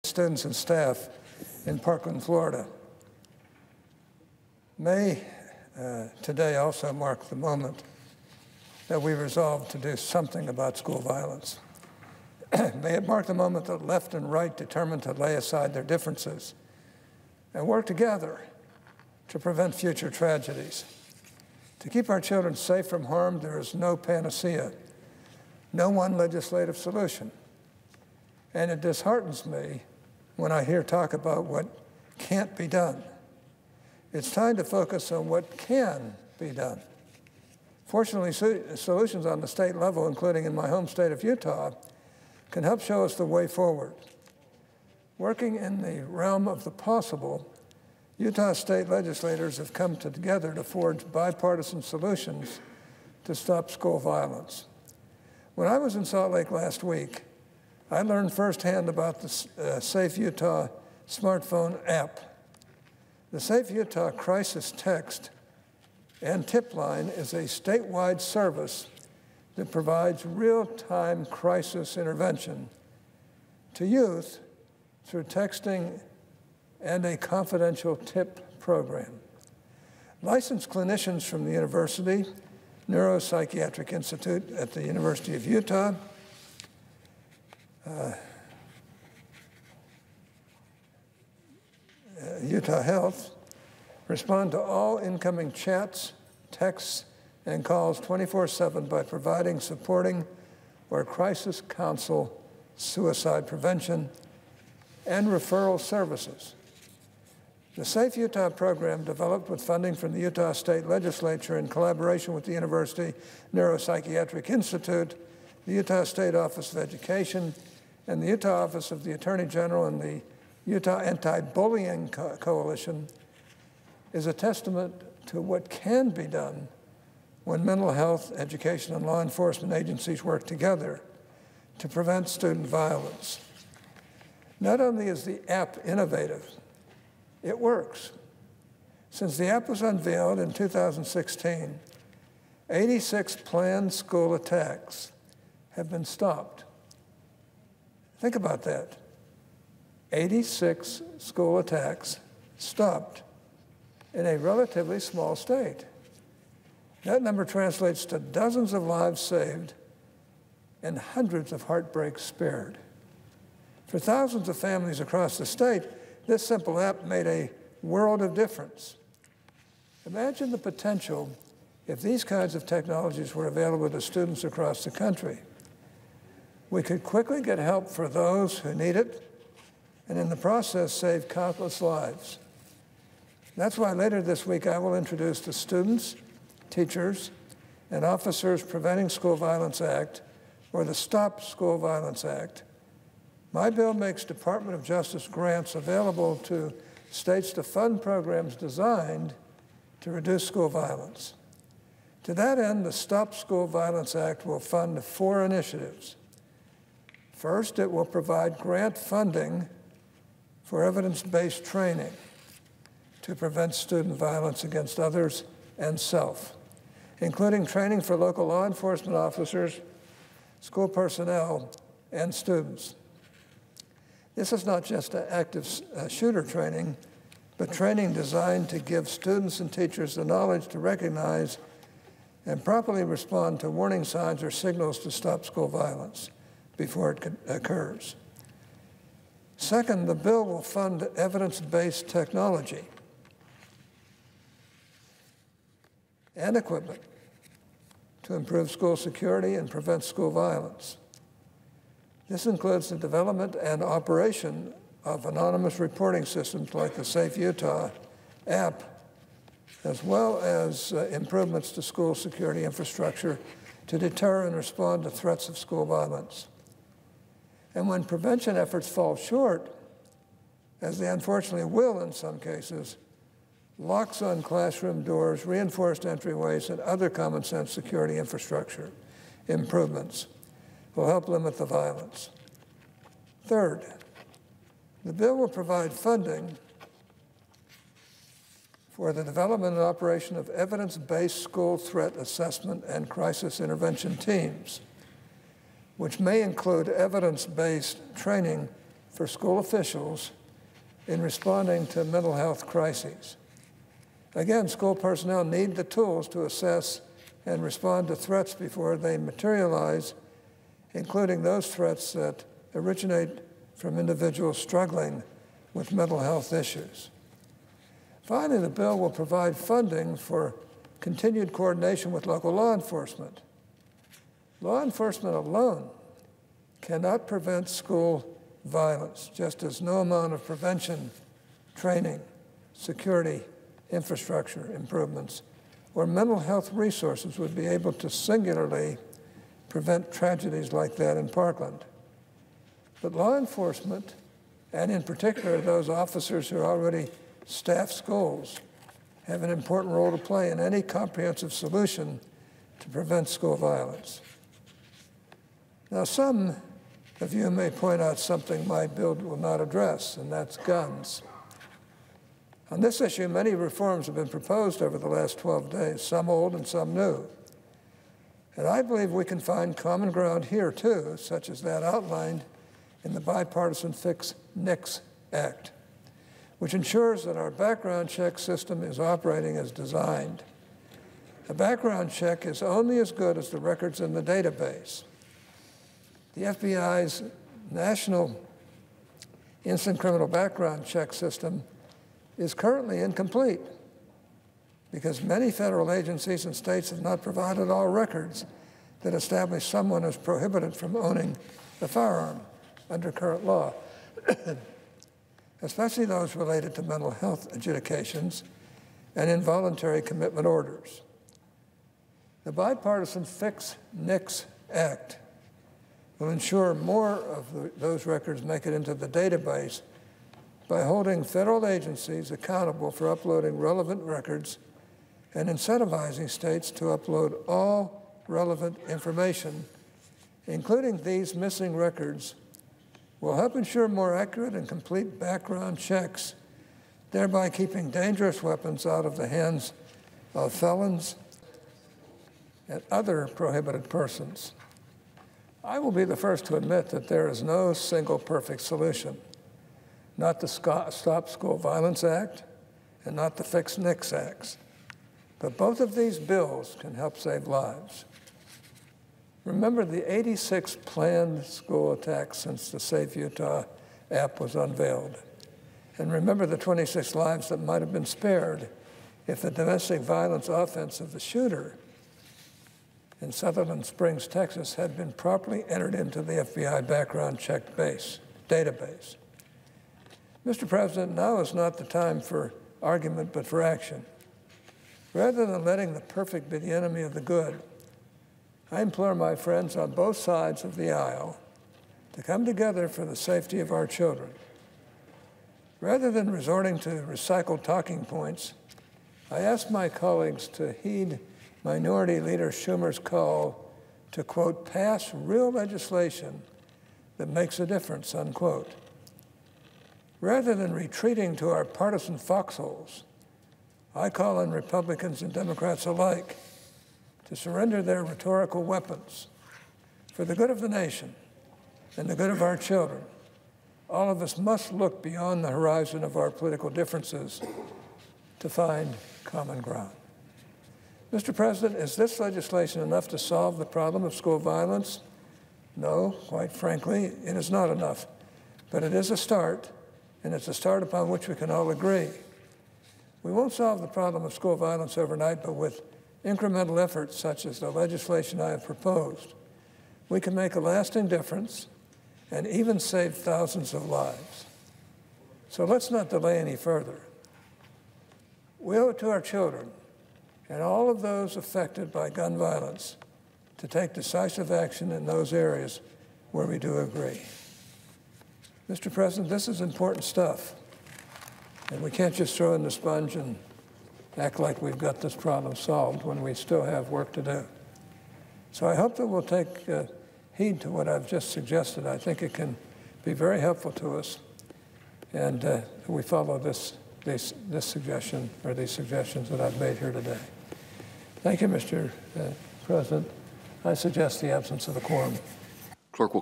students and staff in Parkland, Florida. May today also mark the moment that we resolved to do something about school violence. May it mark the moment that left and right determined to lay aside their differences and work together to prevent future tragedies. To keep our children safe from harm, there is no panacea, no one legislative solution. And it disheartens me when I hear talk about what can't be done. It's time to focus on what can be done. Fortunately, solutions on the state level, including in my home state of Utah, can help show us the way forward. Working in the realm of the possible, Utah state legislators have come together to forge bipartisan solutions to stop school violence. When I was in Salt Lake last week, I learned firsthand about the Safe Utah smartphone app. The Safe Utah crisis text and tip line is a statewide service that provides real-time crisis intervention to youth through texting and a confidential tip program. Licensed clinicians from the University Neuropsychiatric Institute at the University of Utah, Utah Health, respond to all incoming chats, texts, and calls 24/7 by providing supporting or crisis counsel, suicide prevention, and referral services. The Safe Utah program, developed with funding from the Utah State Legislature in collaboration with the University Neuropsychiatric Institute, the Utah State Office of Education, and the Utah Office of the Attorney General and the Utah Anti-Bullying Coalition, is a testament to what can be done when mental health, education, and law enforcement agencies work together to prevent student violence. Not only is the app innovative, it works. Since the app was unveiled in 2016, 86 planned school attacks have been stopped. Think about that. 86 school attacks stopped in a relatively small state. That number translates to dozens of lives saved and hundreds of heartbreaks spared. For thousands of families across the state, this simple app made a world of difference. Imagine the potential if these kinds of technologies were available to students across the country. We could quickly get help for those who need it, and in the process save countless lives. That's why later this week I will introduce the Students, Teachers, and Officers Preventing School Violence Act, or the Stop School Violence Act. My bill makes Department of Justice grants available to states to fund programs designed to reduce school violence. To that end, the Stop School Violence Act will fund 4 initiatives. First, it will provide grant funding for evidence-based training to prevent student violence against others and self, including training for local law enforcement officers, school personnel, and students. This is not just active shooter training, but training designed to give students and teachers the knowledge to recognize and properly respond to warning signs or signals to stop school violence before it occurs. Second, the bill will fund evidence-based technology and equipment to improve school security and prevent school violence. This includes the development and operation of anonymous reporting systems like the Safe Utah app, as well as improvements to school security infrastructure to deter and respond to threats of school violence. And when prevention efforts fall short, as they unfortunately will in some cases, locks on classroom doors, reinforced entryways, and other common sense security infrastructure improvements will help limit the violence. Third, the bill will provide funding for the development and operation of evidence-based school threat assessment and crisis intervention teams, which may include evidence-based training for school officials in responding to mental health crises. Again, school personnel need the tools to assess and respond to threats before they materialize, including those threats that originate from individuals struggling with mental health issues. Finally, the bill will provide funding for continued coordination with local law enforcement. Law enforcement alone cannot prevent school violence, just as no amount of prevention, training, security, infrastructure improvements, or mental health resources would be able to singularly prevent tragedies like that in Parkland. But law enforcement, and in particular those officers who already staff schools, have an important role to play in any comprehensive solution to prevent school violence. Now, some of you may point out something my bill will not address, and that's guns. On this issue, many reforms have been proposed over the last 12 days, some old and some new. And I believe we can find common ground here, too, such as that outlined in the bipartisan Fix NICS Act, which ensures that our background check system is operating as designed. A background check is only as good as the records in the database. The FBI's National Instant Criminal Background Check System is currently incomplete because many federal agencies and states have not provided all records that establish someone is prohibited from owning a firearm under current law, especially those related to mental health adjudications and involuntary commitment orders. The bipartisan Fix NICS Act will ensure more of those records make it into the database by holding federal agencies accountable for uploading relevant records and incentivizing states to upload all relevant information, including these missing records, will help ensure more accurate and complete background checks, thereby keeping dangerous weapons out of the hands of felons and other prohibited persons. I will be the first to admit that there is no single perfect solution, not the Stop School Violence Act and not the Fix NICS Acts. But both of these bills can help save lives. Remember the 86 planned school attacks since the Safe Utah app was unveiled. And remember the 26 lives that might have been spared if the domestic violence offense of the shooter in Sutherland Springs, Texas, had been properly entered into the FBI background check database. Mr. President, now is not the time for argument, but for action. Rather than letting the perfect be the enemy of the good, I implore my friends on both sides of the aisle to come together for the safety of our children. Rather than resorting to recycled talking points, I ask my colleagues to heed Minority Leader Schumer's call to, quote, pass real legislation that makes a difference, unquote. Rather than retreating to our partisan foxholes, I call on Republicans and Democrats alike to surrender their rhetorical weapons for the good of the nation and the good of our children. All of us must look beyond the horizon of our political differences to find common ground. Mr. President, is this legislation enough to solve the problem of school violence? No, quite frankly, it is not enough. But it is a start, and it's a start upon which we can all agree. We won't solve the problem of school violence overnight, but with incremental efforts such as the legislation I have proposed, we can make a lasting difference and even save thousands of lives. So let's not delay any further. We owe it to our children and all of those affected by gun violence to take decisive action in those areas where we do agree. Mr. President, this is important stuff, and we can't just throw in the sponge and act like we've got this problem solved when we still have work to do. So I hope that we'll take heed to what I've just suggested. I think it can be very helpful to us, and we follow this suggestion, or these suggestions that I've made here today. Thank you, Mr. President. I suggest the absence of a quorum. Clerk will